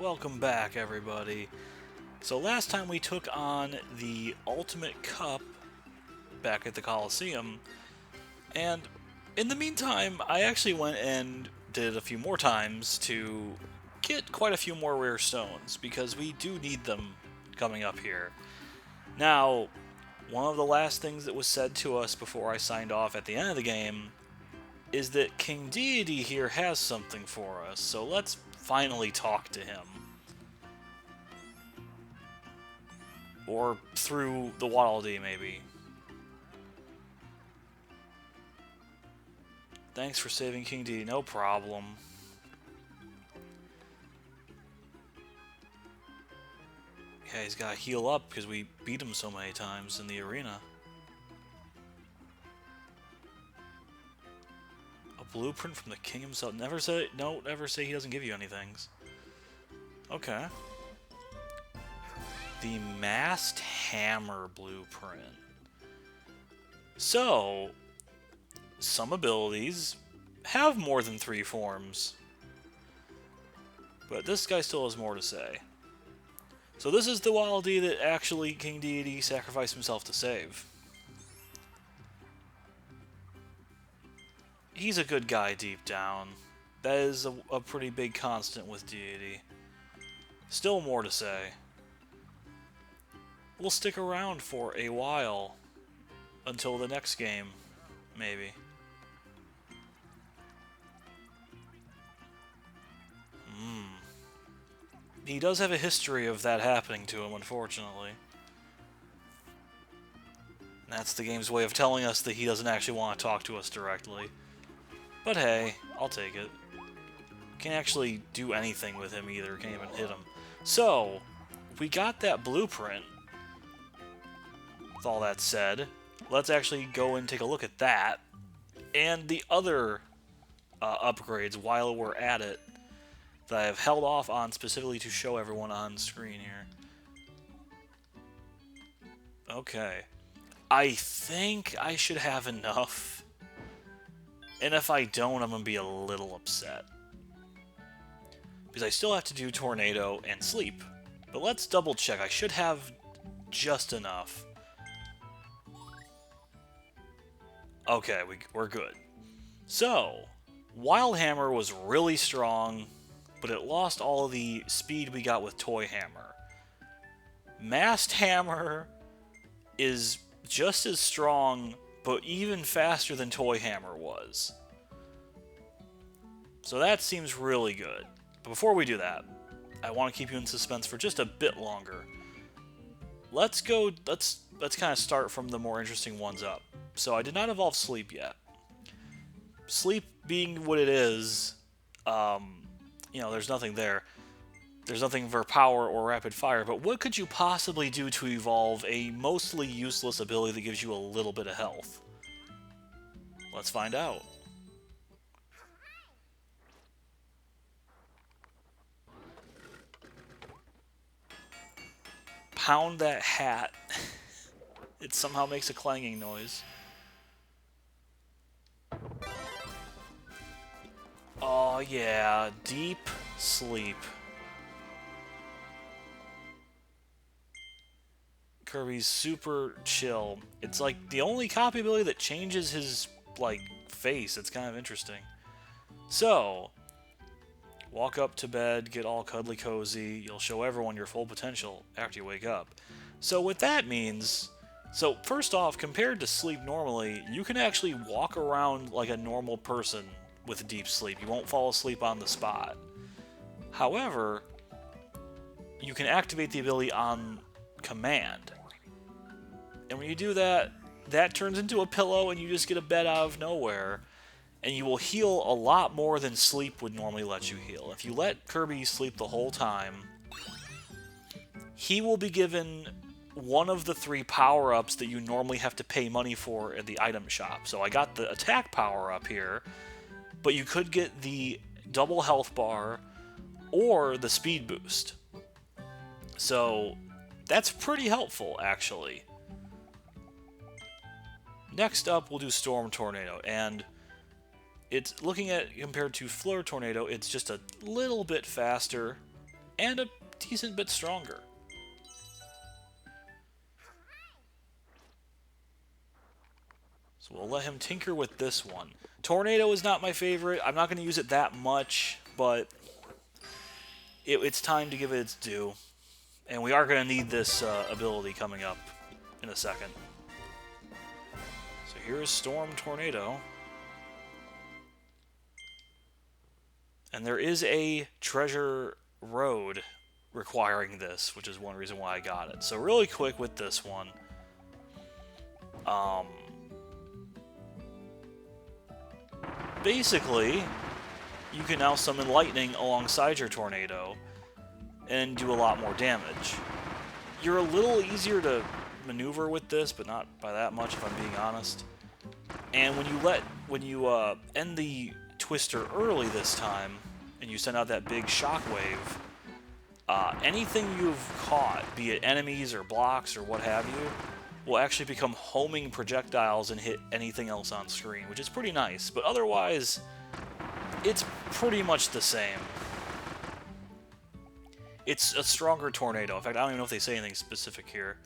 Welcome back, everybody. So last time we took on the Ultimate Cup back at the Coliseum, and in the meantime, I actually went and did it a few more times to get quite a few more rare stones, because we do need them coming up here. Now, one of the last things that was said to us before I signed off at the end of the game is that King Deity here has something for us, so let's finally talk to him. Or through the Waddle Dee, maybe. Thanks for saving King Deity, no problem. Yeah, he's got to heal up because we beat him so many times in the arena. A blueprint from the king himself. Never say he doesn't give you anything. Okay. The Masked Hammer blueprint. So, some abilities have more than 3 forms. But this guy still has more to say. So this is the Waddle Dee that actually King Deity sacrificed himself to save. He's a good guy deep down. That is a pretty big constant with Deity. Still more to say. We'll stick around for a while. Until the next game, maybe. He does have a history of that happening to him, unfortunately. And that's the game's way of telling us that he doesn't actually want to talk to us directly. But hey, I'll take it. Can't actually do anything with him either, can't even hit him. So, we got that blueprint. With all that said, let's actually go and take a look at that. And the other upgrades while we're at it. That I have held off on specifically to show everyone on screen here. Okay. I think I should have enough. And if I don't, I'm going to be a little upset. Because I still have to do Tornado and Sleep. But let's double check. I should have just enough. Okay, we're good. So, Wild Hammer was really strong, but it lost all of the speed we got with Toy Hammer. Masked Hammer is just as strong, but even faster than Toy Hammer was. So that seems really good. But before we do that, I want to keep you in suspense for just a bit longer. Let's kind of start from the more interesting ones up. So I did not evolve Sleep yet. Sleep being what it is, there's nothing there. There's nothing for power or rapid fire, but what could you possibly do to evolve a mostly useless ability that gives you a little bit of health? Let's find out. Pound that hat. It somehow makes a clanging noise. Oh yeah, deep sleep. Kirby's super chill. It's like the only copy ability that changes his, face. It's kind of interesting. So, walk up to bed, get all cuddly cozy. You'll show everyone your full potential after you wake up. So what that means... So, first off, compared to sleep normally, you can actually walk around like a normal person with deep sleep. You won't fall asleep on the spot. However, you can activate the ability on command. And when you do that, that turns into a pillow and you just get a bed out of nowhere. And you will heal a lot more than sleep would normally let you heal. If you let Kirby sleep the whole time, he will be given one of the 3 power-ups that you normally have to pay money for at the item shop. So I got the attack power-up here, but you could get the double health bar or the speed boost. So that's pretty helpful, actually. Next up, we'll do Storm Tornado, and it's looking at compared to Flare Tornado, it's just a little bit faster, and a decent bit stronger. So we'll let him tinker with this one. Tornado is not my favorite. I'm not going to use it that much, but it's time to give it its due. And we are going to need this ability coming up in a second. So here's Storm Tornado. And there is a treasure road requiring this, which is one reason why I got it. So really quick with this one. Basically, you can now summon lightning alongside your tornado and do a lot more damage. You're a little easier to maneuver with this, but not by that much if I'm being honest. And when you end the Twister early this time, and you send out that big shockwave, anything you've caught, be it enemies or blocks or what have you, will actually become homing projectiles and hit anything else on screen, which is pretty nice. But otherwise, it's pretty much the same. It's a stronger tornado. In fact, I don't even know if they say anything specific here.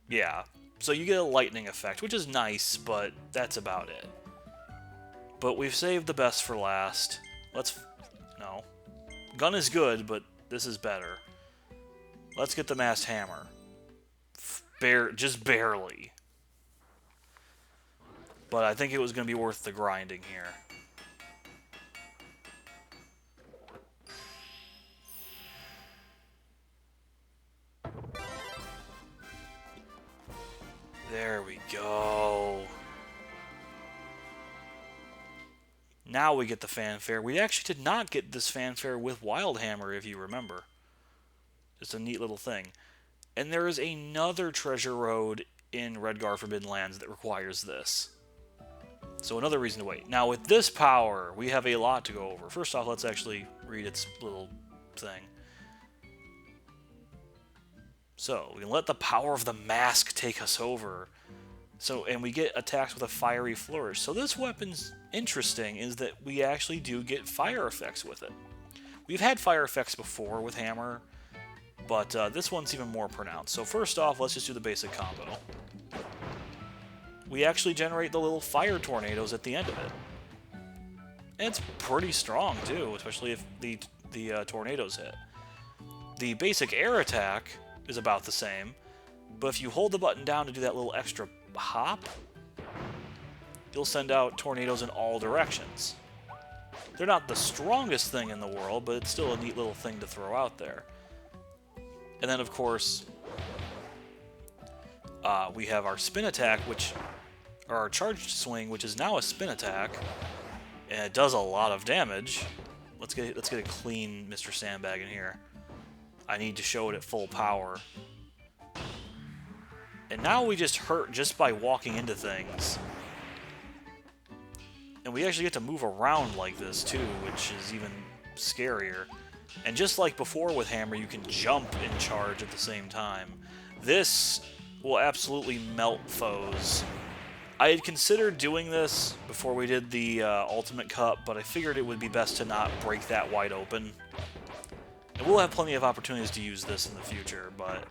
Yeah, so you get a lightning effect, which is nice, but that's about it. But we've saved the best for last. No. Gun is good, but this is better. Let's get the massed hammer. Just barely. But I think it was going to be worth the grinding here. There we go. Now we get the fanfare. We actually did not get this fanfare with Wildhammer, if you remember. Just a neat little thing. And there is another treasure road in Redgar Forbidden Lands that requires this. So another reason to wait. Now with this power, we have a lot to go over. First off, let's actually read its little thing. So, we can let the power of the mask take us over. So, and we get attacked with a fiery flourish. So this weapon's interesting is that we actually do get fire effects with it. We've had fire effects before with Hammer, but this one's even more pronounced. So first off, let's just do the basic combo. We actually generate the little fire tornadoes at the end of it. And it's pretty strong, too, especially if the tornadoes hit. The basic air attack is about the same, but if you hold the button down to do that little extra hop, you'll send out tornadoes in all directions. They're not the strongest thing in the world, but it's still a neat little thing to throw out there. And then, of course, we have our spin attack, or our charged swing, which is now a spin attack, and it does a lot of damage. Let's get a clean Mr. Sandbag in here. I need to show it at full power. And now we just hurt just by walking into things. And we actually get to move around like this too, which is even scarier. And just like before with Hammer, you can jump and charge at the same time. This will absolutely melt foes. I had considered doing this before we did the Ultimate Cup, but I figured it would be best to not break that wide open. And we'll have plenty of opportunities to use this in the future, but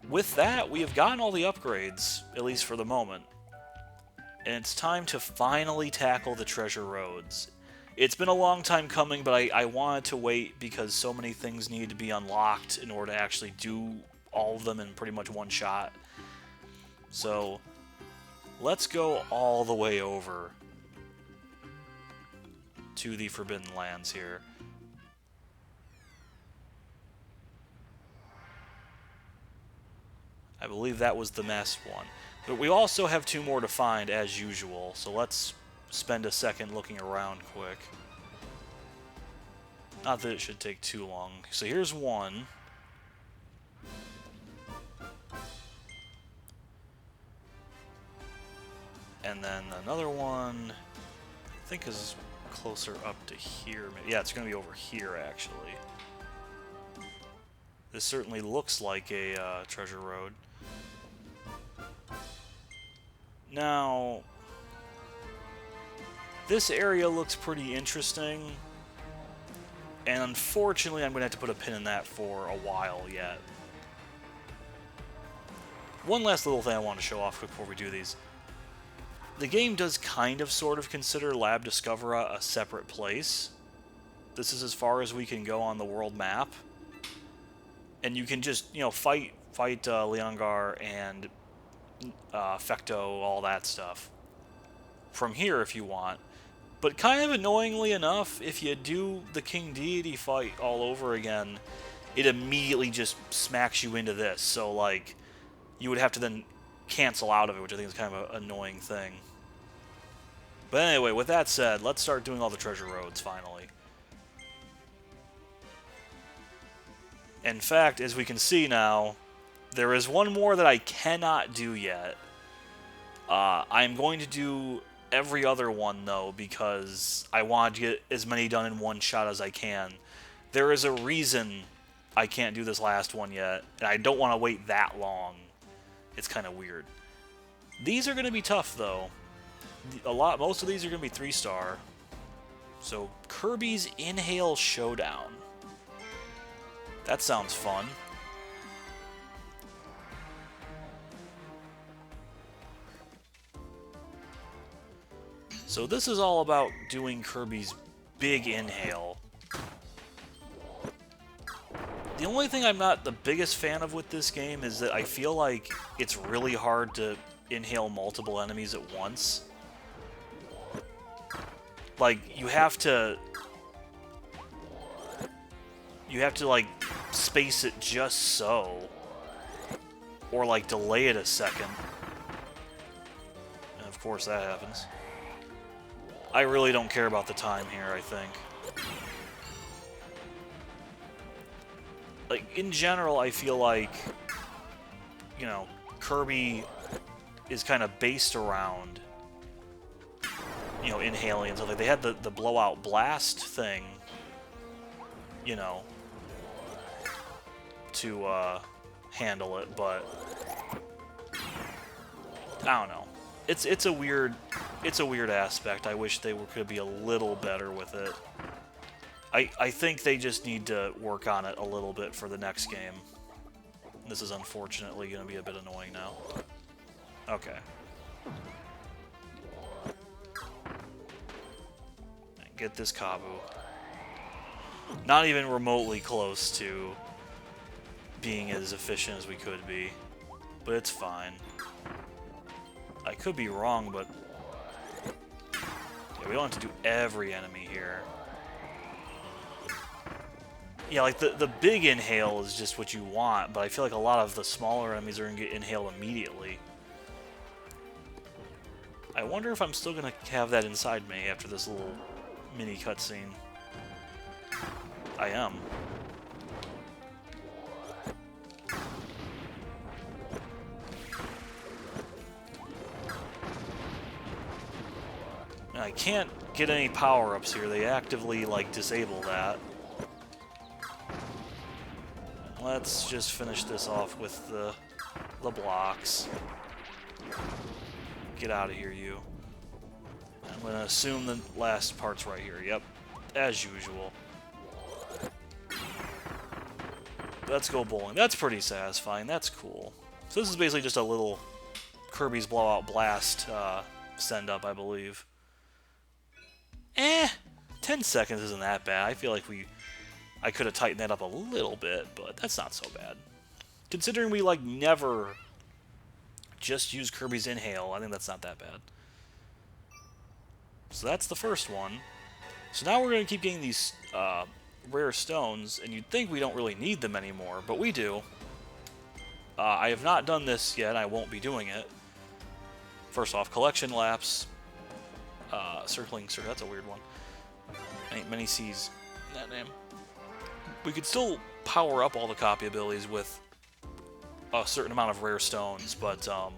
with that, we have gotten all the upgrades, at least for the moment. And it's time to finally tackle the treasure roads. It's been a long time coming, but I wanted to wait because so many things need to be unlocked in order to actually do all of them in pretty much one shot. So, let's go all the way over to the Forbidden Lands here. I believe that was the mess one. But we also have 2 more to find, as usual, so let's spend a second looking around quick. Not that it should take too long. So here's one. And then another one, I think is closer up to here. Yeah, it's going to be over here, actually. This certainly looks like a treasure road. Now, this area looks pretty interesting. And unfortunately, I'm going to have to put a pin in that for a while yet. One last little thing I want to show off quick before we do these. The game does kind of sort of consider Lab Discovera a separate place. This is as far as we can go on the world map. And you can just, you know, fight Leongar and Fecto, all that stuff. From here if you want. But kind of annoyingly enough, if you do the King Deity fight all over again, it immediately just smacks you into this. So, like, you would have to then cancel out of it, which I think is kind of an annoying thing. But anyway, with that said, let's start doing all the treasure roads, finally. In fact, as we can see now, there is one more that I cannot do yet. I'm going to do every other one, though, because I want to get as many done in one shot as I can. There is a reason I can't do this last one yet, and I don't want to wait that long. It's kind of weird. These are going to be tough, though. Most of these are going to be 3-star. So, Kirby's Inhale Showdown. That sounds fun. So this is all about doing Kirby's big inhale. The only thing I'm not the biggest fan of with this game is that I feel like it's really hard to inhale multiple enemies at once. Like, you have to like space it just so, or like delay it a second. And of course that happens. I really don't care about the time here, I think. Like, in general, I feel like, you know, Kirby is kind of based around, you know, inhaling and stuff. Like, they had the blowout blast thing, you know, to handle it, but I don't know. It's a weird aspect. I wish they could be a little better with it. I think they just need to work on it a little bit for the next game. This is unfortunately going to be a bit annoying now. Okay. Get this Kabu. Not even remotely close to being as efficient as we could be, but it's fine. I could be wrong, but yeah, we don't have to do every enemy here. Yeah, like the big inhale is just what you want, but I feel like a lot of the smaller enemies are going to get inhaled immediately. I wonder if I'm still going to have that inside me after this little mini cutscene. I am. And I can't get any power-ups here. They actively, like, disable that. Let's just finish this off with the blocks. Get out of here, you. I'm going to assume the last part's right here. Yep, as usual. Let's go bowling. That's pretty satisfying. That's cool. So this is basically just a little Kirby's Blowout Blast send-up, I believe. 10 seconds isn't that bad. I feel like I could have tightened that up a little bit, but that's not so bad. Considering we, like, never just use Kirby's Inhale, I think that's not that bad. So that's the first one. So now we're going to keep getting these rare stones, and you'd think we don't really need them anymore, but we do. I have not done this yet, I won't be doing it. First off, collection lapse. Circling circle, that's a weird one. Ain't many C's in that name. We could still power up all the copy abilities with a certain amount of rare stones, but, well,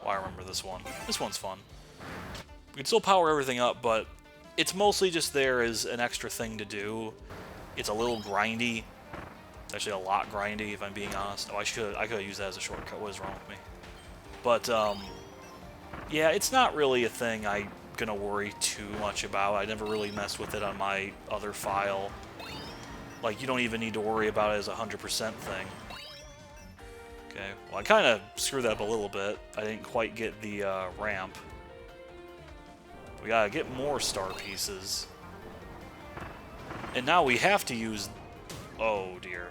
I remember this one. This one's fun. We can still power everything up, but it's mostly just there as an extra thing to do. It's a little grindy. It's actually a lot grindy, if I'm being honest. Oh, I could have used that as a shortcut. What is wrong with me? But, yeah, it's not really a thing I gonna worry too much about. I never really messed with it on my other file. Like, you don't even need to worry about it as a 100% thing. Okay, well, I kind of screwed that up a little bit. I didn't quite get the ramp. We gotta get more star pieces. And now we have to use... Oh, dear.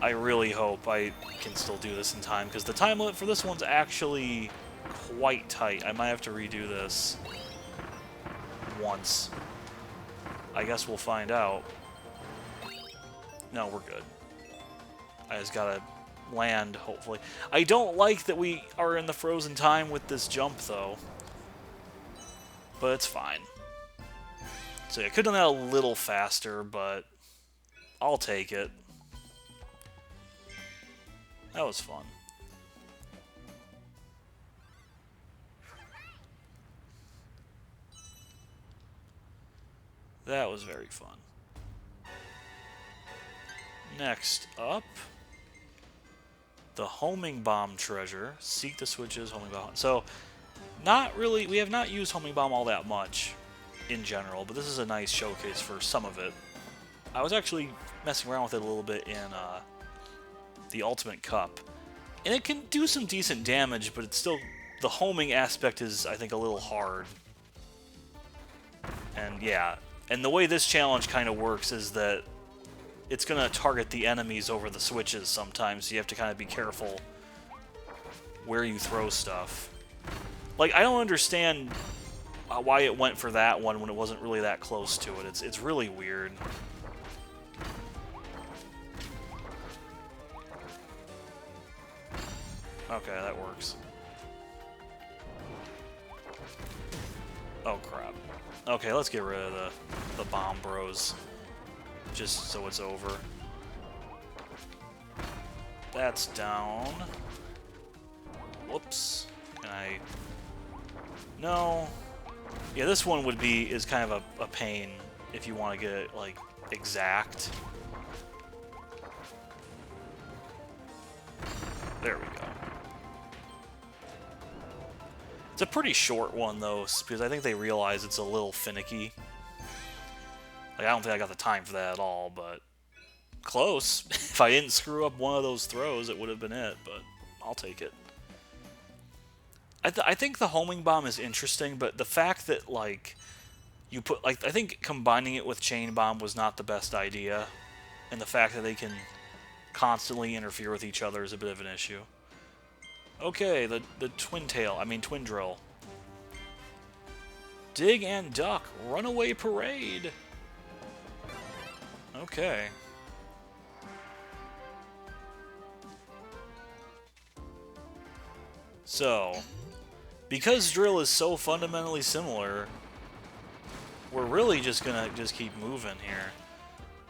I really hope I can still do this in time, because the time limit for this one's actually quite tight. I might have to redo this once. I guess we'll find out. No, we're good. I just gotta land, hopefully. I don't like that we are in the frozen time with this jump, though. But it's fine. So yeah, I could have done that a little faster, but I'll take it. That was fun. That was very fun. Next up, the homing bomb treasure. Seek the switches, homing bomb. So, not really, we have not used homing bomb all that much in general, but this is a nice showcase for some of it. I was actually messing around with it a little bit in the Ultimate Cup, and it can do some decent damage, but it's still, the homing aspect is, I think, a little hard. And yeah, and the way this challenge kind of works is that it's going to target the enemies over the switches sometimes, so you have to kind of be careful where you throw stuff. Like, I don't understand why it went for that one when it wasn't really that close to it. It's really weird. Okay, that works. Oh, crap. Okay, let's get rid of the bomb bros. Just so it's over. That's down. Whoops. Can I... No. Yeah, this one is kind of a pain if you want to get it, like, exact. There we go. It's a pretty short one, though, because I think they realize it's a little finicky. Like, I don't think I got the time for that at all, but close. If I didn't screw up one of those throws, it would have been it, but I'll take it. I think the homing bomb is interesting, but the fact that, like, you put, like, I think combining it with chain bomb was not the best idea, and the fact that they can constantly interfere with each other is a bit of an issue. Okay, the twin drill. Dig and duck, runaway parade. Okay. So, because drill is so fundamentally similar, we're really just gonna keep moving here.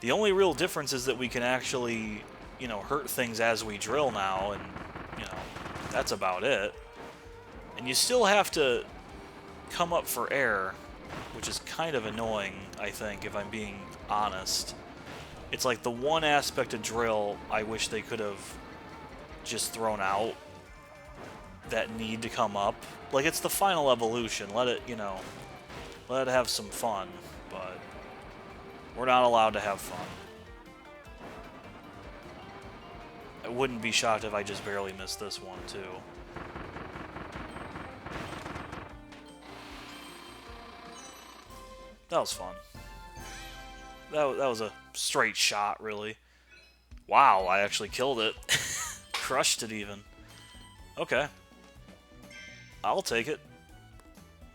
The only real difference is that we can actually, you know, hurt things as we drill now, and, you know, that's about it. And you still have to come up for air, which is kind of annoying, I think, if I'm being honest. It's like the one aspect of drill I wish they could have just thrown out, that need to come up. Like, it's the final evolution. Let it, you know, let it have some fun, but we're not allowed to have fun. I wouldn't be shocked if I just barely missed this one, too. That was fun. That was a straight shot, really. Wow, I actually killed it. Crushed it, even. Okay. I'll take it.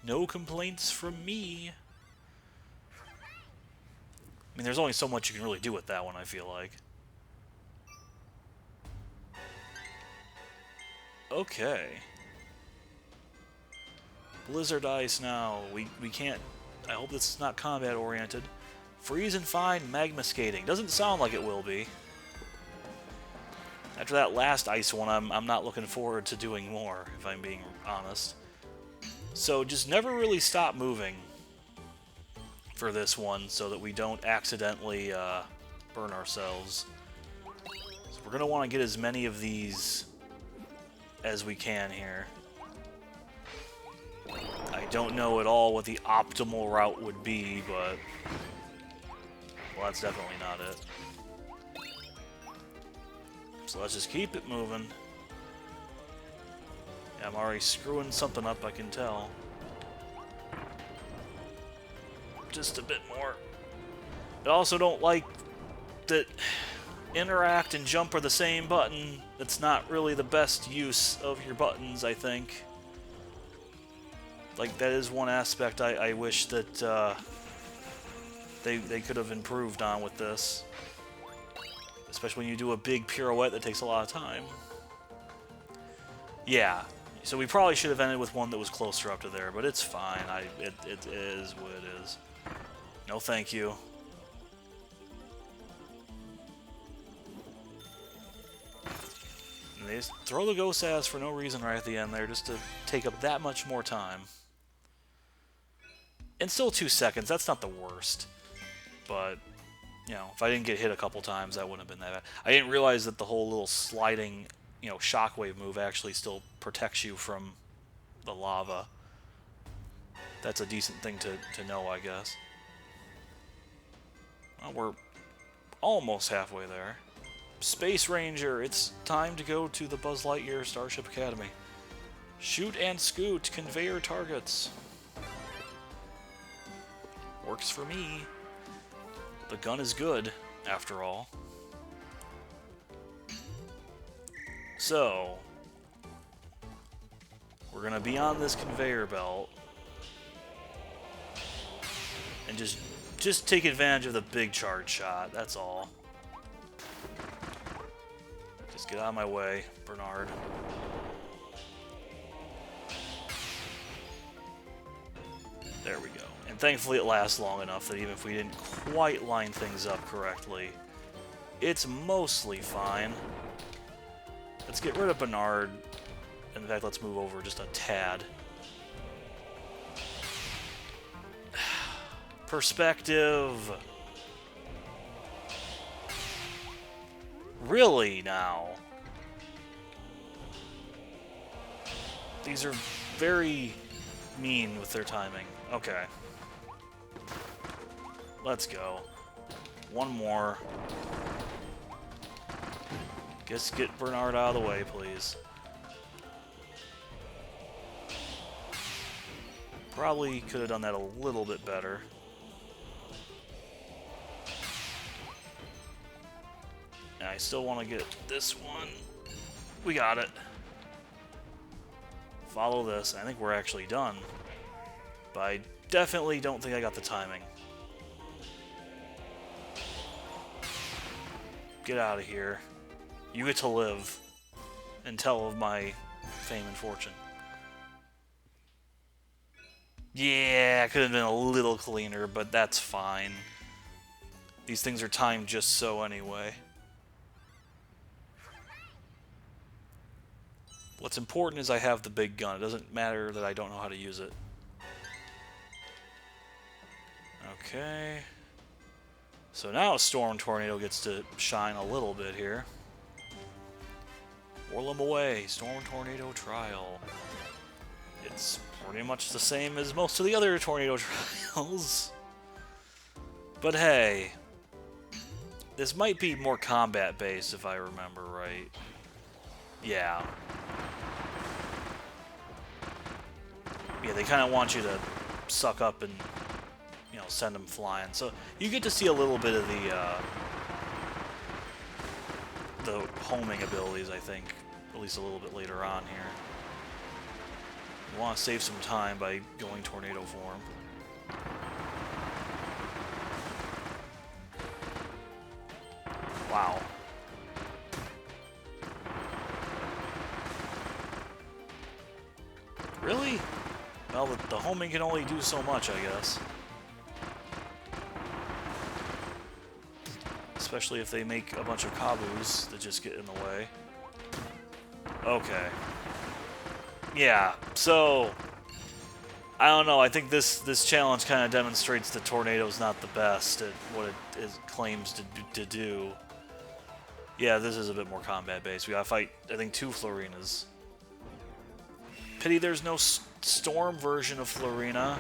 No complaints from me. I mean, there's only so much you can really do with that one, I feel like. Okay. Blizzard Ice now. We can't... I hope this is not combat-oriented. Freeze and find Magma Skating. Doesn't sound like it will be. After that last ice one, I'm not looking forward to doing more, if I'm being honest. So just never really stop moving for this one so that we don't accidentally burn ourselves. So we're going to want to get as many of these as we can here. I don't know at all what the optimal route would be, but... Well, that's definitely not it. So let's just keep it moving. Yeah, I'm already screwing something up, I can tell. Just a bit more. I also don't like that interact and jump are the same button. That's not really the best use of your buttons, I think. Like, that is one aspect I wish that they could have improved on with this. Especially when you do a big pirouette that takes a lot of time. Yeah, so we probably should have ended with one that was closer up to there, but it's fine. It is what it is. No thank you. And they just throw the ghost ass for no reason right at the end there, just to take up that much more time. And still 2 seconds, that's not the worst. But, you know, if I didn't get hit a couple times, that wouldn't have been that bad. I didn't realize that the whole little sliding, you know, shockwave move actually still protects you from the lava. That's a decent thing to know, I guess. Well, we're almost halfway there. Space Ranger, it's time to go to the Buzz Lightyear Starship Academy. Shoot and scoot, conveyor targets. Works for me. The gun is good, after all. So, we're gonna be on this conveyor belt and just take advantage of the big charge shot, that's all. Just get out of my way, Bernard. There we go. And thankfully it lasts long enough that even if we didn't quite line things up correctly, it's mostly fine. Let's get rid of Bernard. In fact, let's move over just a tad. Perspective. Really now? These are very mean with their timing. Okay. Let's go. One more. Just get Bernard out of the way, please. Probably could have done that a little bit better. And I still want to get this one. We got it. Follow this. I think we're actually done. But I definitely don't think I got the timing. Get out of here. You get to live and tell of my fame and fortune. Yeah, could have been a little cleaner, but that's fine. These things are timed just so anyway. What's important is I have the big gun. It doesn't matter that I don't know how to use it. Okay. So now Storm Tornado gets to shine a little bit here. Whirl him away. Storm Tornado Trial. It's pretty much the same as most of the other Tornado Trials. But hey, this might be more combat-based if I remember right. Yeah. Yeah, they kind of want you to suck up and, you know, send them flying. So you get to see a little bit of the homing abilities, I think, at least a little bit later on here. You want to save some time by going tornado form. Wow. Really? Well, the homing can only do so much, I guess. Especially if they make a bunch of kaboos that just get in the way. Okay. Yeah, so... I don't know, I think this challenge kind of demonstrates that Tornado's not the best at what it claims to do. Yeah, this is a bit more combat-based. We gotta fight, I think, 2 Florinas. Pity there's no storm version of Florina.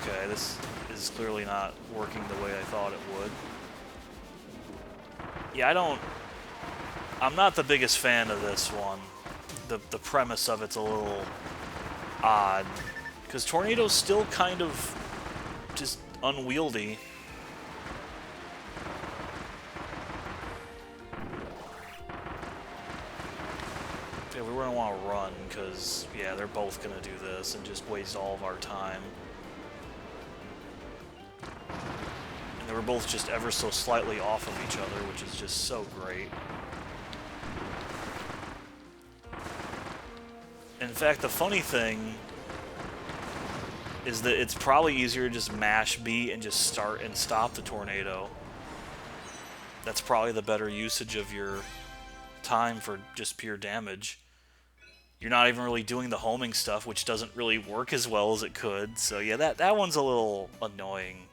Okay, this is clearly not working the way I thought it would. Yeah, I'm not the biggest fan of this one. The premise of it's a little odd. Because Tornado's still kind of just unwieldy. Yeah, we wouldn't want to run, because, yeah, they're both going to do this and just waste all of our time. And they were both just ever so slightly off of each other, which is just so great. In fact, the funny thing is that it's probably easier to just mash B and just start and stop the tornado. That's probably the better usage of your time for just pure damage. You're not even really doing the homing stuff, which doesn't really work as well as it could. So yeah, that one's a little annoying.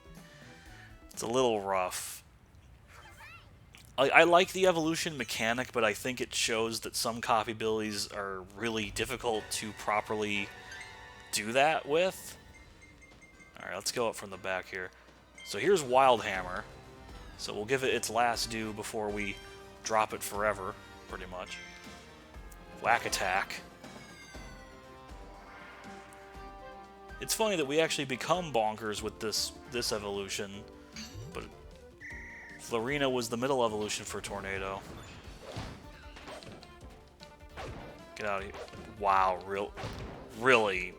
It's a little rough. I like the evolution mechanic, but I think it shows that some copy abilities are really difficult to properly do that with. Alright, let's go up from the back here. So here's Wild Hammer. So we'll give it its last due before we drop it forever, pretty much. Whack Attack. It's funny that we actually become bonkers with this evolution, but Florina was the middle evolution for Tornado. Get out of here. Wow, really?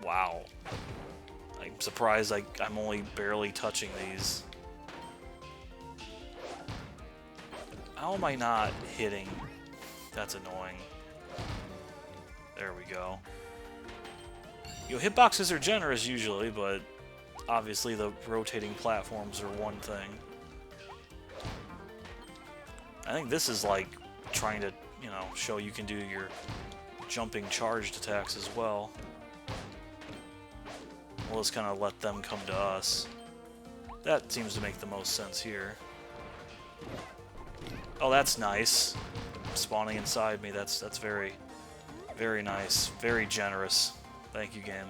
Wow. I'm surprised I'm only barely touching these. How am I not hitting? That's annoying. There we go. You know, hitboxes are generous usually, but obviously the rotating platforms are one thing. I think this is like trying to, you know, show you can do your jumping charged attacks as well. We'll just kind of let them come to us. That seems to make the most sense here. Oh, that's nice. Spawning inside me, that's very, very nice. Very generous. Thank you, game.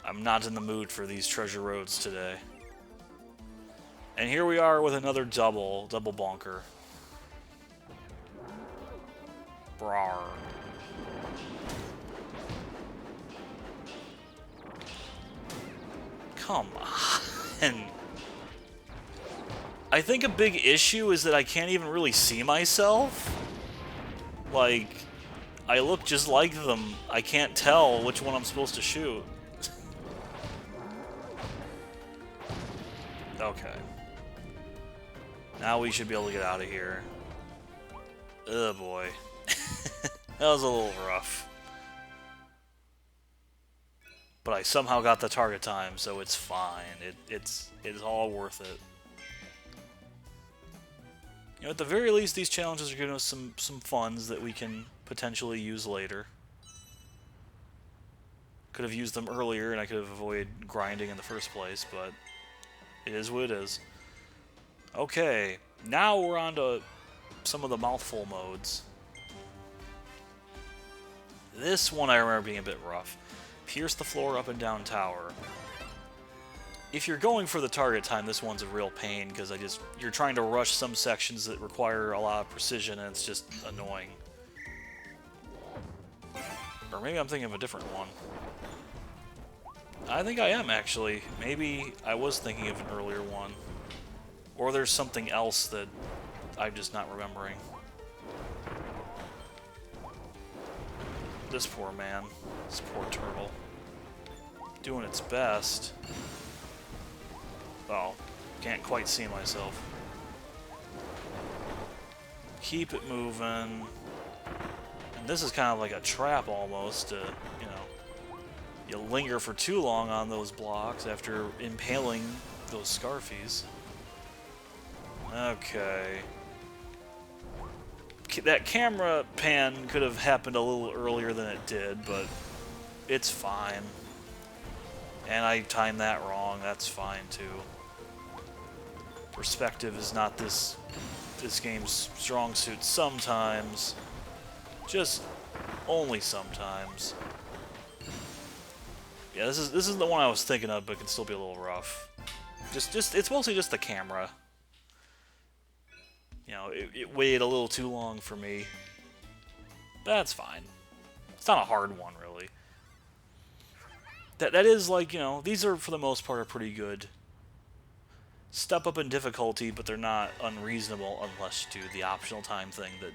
I'm not in the mood for these treasure roads today. And here we are with another double bonker. Brar. Come on. I think a big issue is that I can't even really see myself. Like, I look just like them. I can't tell which one I'm supposed to shoot. Okay. Now we should be able to get out of here. Oh boy. That was a little rough. But I somehow got the target time, so it's fine. It's all worth it. You know, at the very least, these challenges are giving us some funds that we can potentially use later. Could have used them earlier, and I could have avoided grinding in the first place, but it is what it is. Okay, now we're on to some of the mouthful modes. This one I remember being a bit rough. Pierce the floor up and down tower. If you're going for the target time, this one's a real pain, because you're trying to rush some sections that require a lot of precision, and it's just annoying. Or maybe I'm thinking of a different one. I think I am, actually. Maybe I was thinking of an earlier one. Or there's something else that I'm just not remembering. This poor man. This poor turtle. Doing its best. Oh, can't quite see myself. Keep it moving. And this is kind of like a trap almost, you know. You linger for too long on those blocks after impaling those Scarfies. Okay. That camera pan could have happened a little earlier than it did, but it's fine. And I timed that wrong. That's fine, too. Perspective is not this game's strong suit sometimes. Just only sometimes. Yeah, this is the one I was thinking of, but can still be a little rough. It's mostly just the camera. You know, it waited a little too long for me. That's fine. It's not a hard one, really. That is like, you know, these are for the most part are pretty good. Step up in difficulty, but they're not unreasonable unless you do the optional time thing that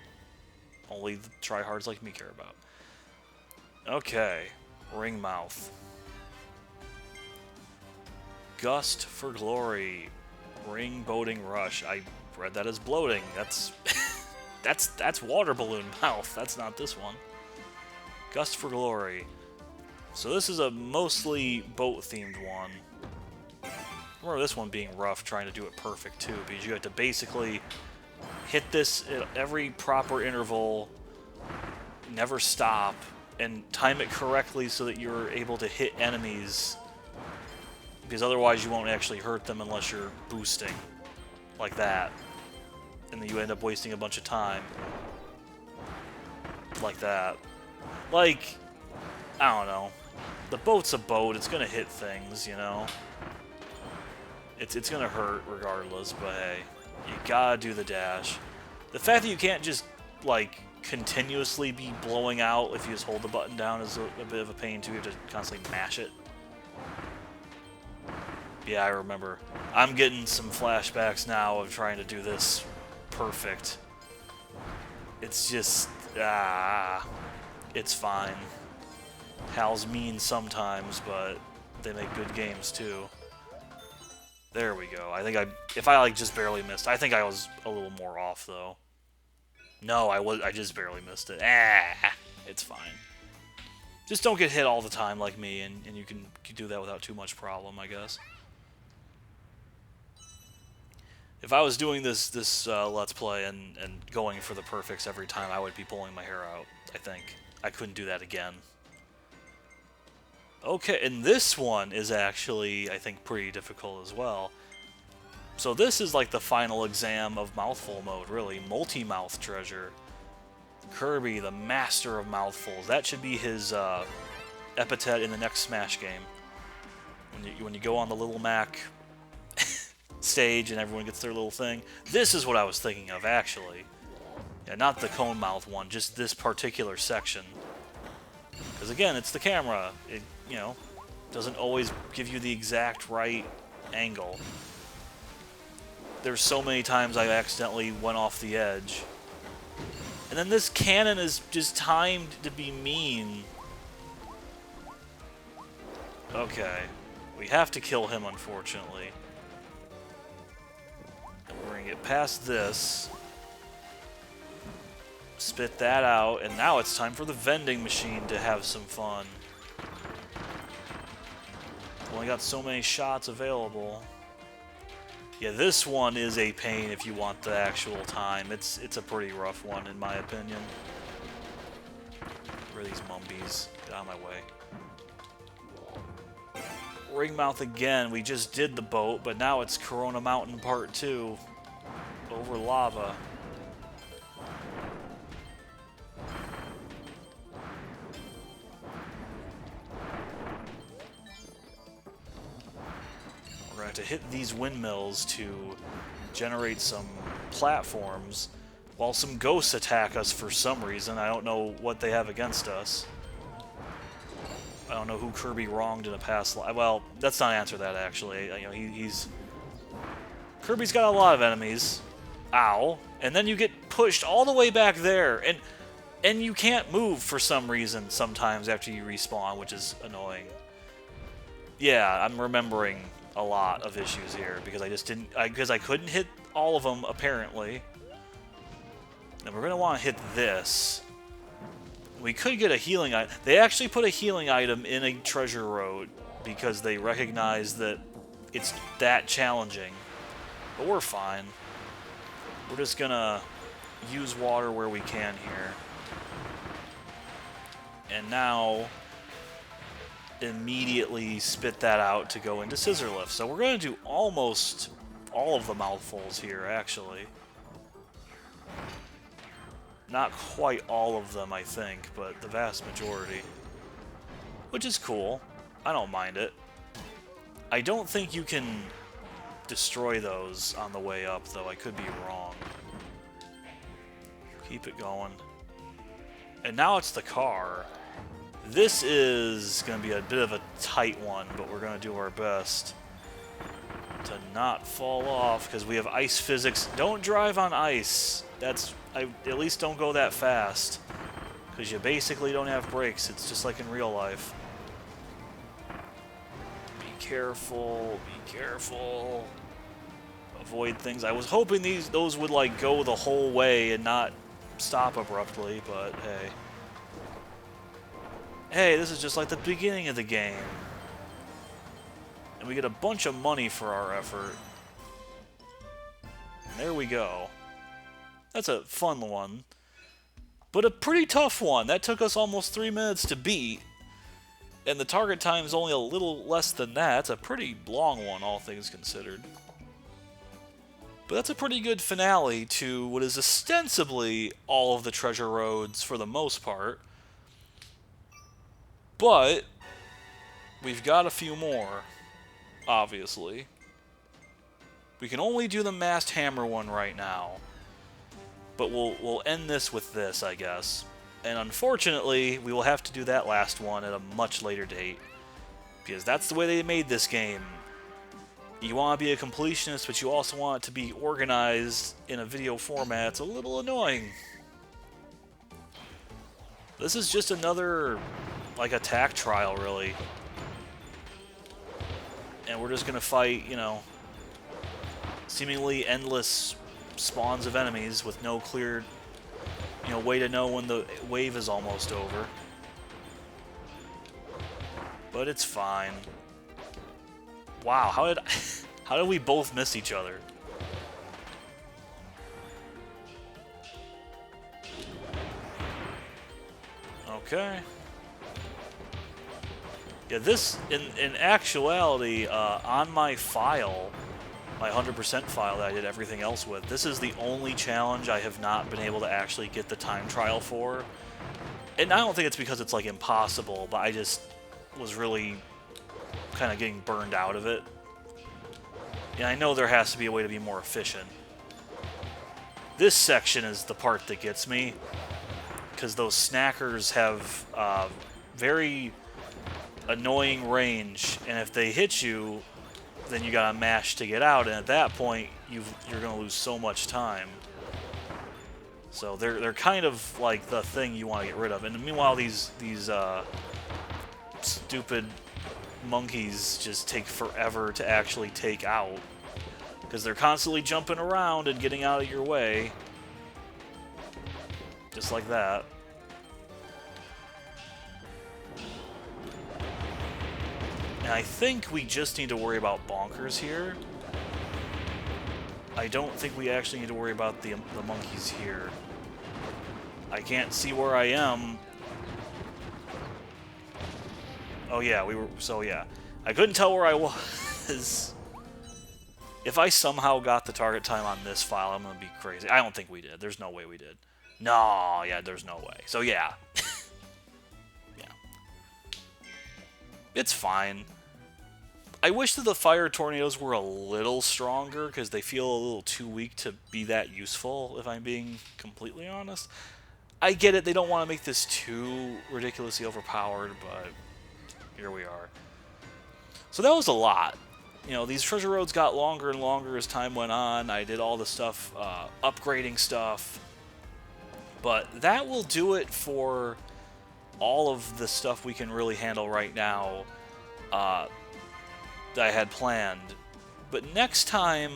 only the tryhards like me care about. Okay, ring mouth. Gust for glory. Ring boating rush. I read that as bloating. That's that's water balloon mouth. That's not this one. Gust for glory. So this is a mostly boat-themed one. I remember this one being rough, trying to do it perfect too, because you have to basically hit this at every proper interval, never stop, and time it correctly so that you're able to hit enemies, because otherwise you won't actually hurt them unless you're boosting like that, and then you end up wasting a bunch of time like that. Like, I don't know. The boat's a boat. It's gonna hit things, you know. It's gonna hurt regardless, but hey, you gotta do the dash. The fact that you can't just, like, continuously be blowing out if you just hold the button down is a bit of a pain too. You have to constantly mash it. Yeah, I remember. I'm getting some flashbacks now of trying to do this perfect. It's just, it's fine. Hal's mean sometimes, but they make good games too. There we go. I think if I like just barely missed, I think I was a little more off though. No, I just barely missed it. It's fine. Just don't get hit all the time like me, and you can do that without too much problem, I guess. If I was doing this Let's Play and going for the perfects every time, I would be pulling my hair out, I think. I couldn't do that again. Okay, and this one is actually, I think, pretty difficult as well. So this is like the final exam of Mouthful mode, really. Multi-mouth treasure. Kirby, the master of Mouthfuls. That should be his epithet in the next Smash game. When you go on the Little Mac stage and everyone gets their little thing. This is what I was thinking of, actually. Yeah, not the cone mouth one, just this particular section. Because again, it's the camera. It, you know, doesn't always give you the exact right angle. There's so many times I accidentally went off the edge. And then this cannon is just timed to be mean. Okay. We have to kill him, unfortunately. And we're going to get past this. Spit that out, and now it's time for the vending machine to have some fun. Only got so many shots available. Yeah, this one is a pain if you want the actual time. It's a pretty rough one, in my opinion. Where are these mumbies? Get out of my way. Ringmouth again. We just did the boat, but now it's Corona Mountain Part 2. Over lava. We're going to hit these windmills to generate some platforms while some ghosts attack us for some reason. I don't know what they have against us. I don't know who Kirby wronged in a past life. Well, let's not answer that, actually. You know, Kirby's got a lot of enemies. Ow. And then you get pushed all the way back there, and you can't move for some reason sometimes after you respawn, which is annoying. Yeah, I'm remembering a lot of issues here because I just didn't, because I couldn't hit all of them apparently. And we're gonna want to hit this. We could get a healing item. They actually put a healing item in a treasure road because they recognize that it's that challenging. But we're fine. We're just gonna use water where we can here. And now immediately spit that out to go into Scissor Lift. So we're going to do almost all of the Mouthfuls here, actually. Not quite all of them, I think, but the vast majority. Which is cool. I don't mind it. I don't think you can destroy those on the way up, though. I could be wrong. Keep it going. And now it's the car. This is going to be a bit of a tight one, but we're going to do our best to not fall off, because we have ice physics. Don't drive on ice. At least don't go that fast, because you basically don't have brakes. It's just like in real life. Be careful. Be careful. Avoid things. I was hoping those would like go the whole way and not stop abruptly, but hey. Hey, this is just like the beginning of the game. And we get a bunch of money for our effort. And there we go. That's a fun one. But a pretty tough one. That took us almost 3 minutes to beat. And the target time is only a little less than that. It's a pretty long one, all things considered. But that's a pretty good finale to what is ostensibly all of the treasure roads for the most part. But we've got a few more, obviously. We can only do the masked hammer one right now. But we'll end this with this, I guess. And unfortunately, we will have to do that last one at a much later date. Because that's the way they made this game. You want to be a completionist, but you also want it to be organized in a video format. It's a little annoying. This is just another, like, attack trial, really. And we're just going to fight, you know, seemingly endless spawns of enemies with no clear, you know, way to know when the wave is almost over. But it's fine. Wow, how did we both miss each other? Okay. Yeah, this, in actuality, on my file, my 100% file that I did everything else with, this is the only challenge I have not been able to actually get the time trial for. And I don't think it's because it's, like, impossible, but I just was really kind of getting burned out of it. And I know there has to be a way to be more efficient. This section is the part that gets me, because those snackers have very annoying range, and if they hit you, then you gotta mash to get out, and at that point, you're gonna lose so much time. So they're kind of like the thing you want to get rid of. And meanwhile, these stupid monkeys just take forever to actually take out, because they're constantly jumping around and getting out of your way. Just like that. And I think we just need to worry about bonkers here. I don't think we actually need to worry about the monkeys here. I can't see where I am. Oh yeah, yeah. I couldn't tell where I was. If I somehow got the target time on this file, I'm gonna be crazy. I don't think we did. There's no way we did. No, yeah, there's no way. So yeah. Yeah. It's fine. I wish that the fire tornadoes were a little stronger, because they feel a little too weak to be that useful, if I'm being completely honest. I get it, they don't want to make this too ridiculously overpowered, but here we are. So that was a lot. You know, these treasure roads got longer and longer as time went on. I did all the stuff, upgrading stuff. But that will do it for all of the stuff we can really handle right now that I had planned. But next time,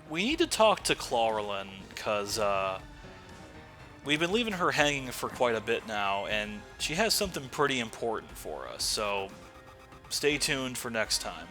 we need to talk to Chlorlin, because we've been leaving her hanging for quite a bit now, and she has something pretty important for us. So stay tuned for next time.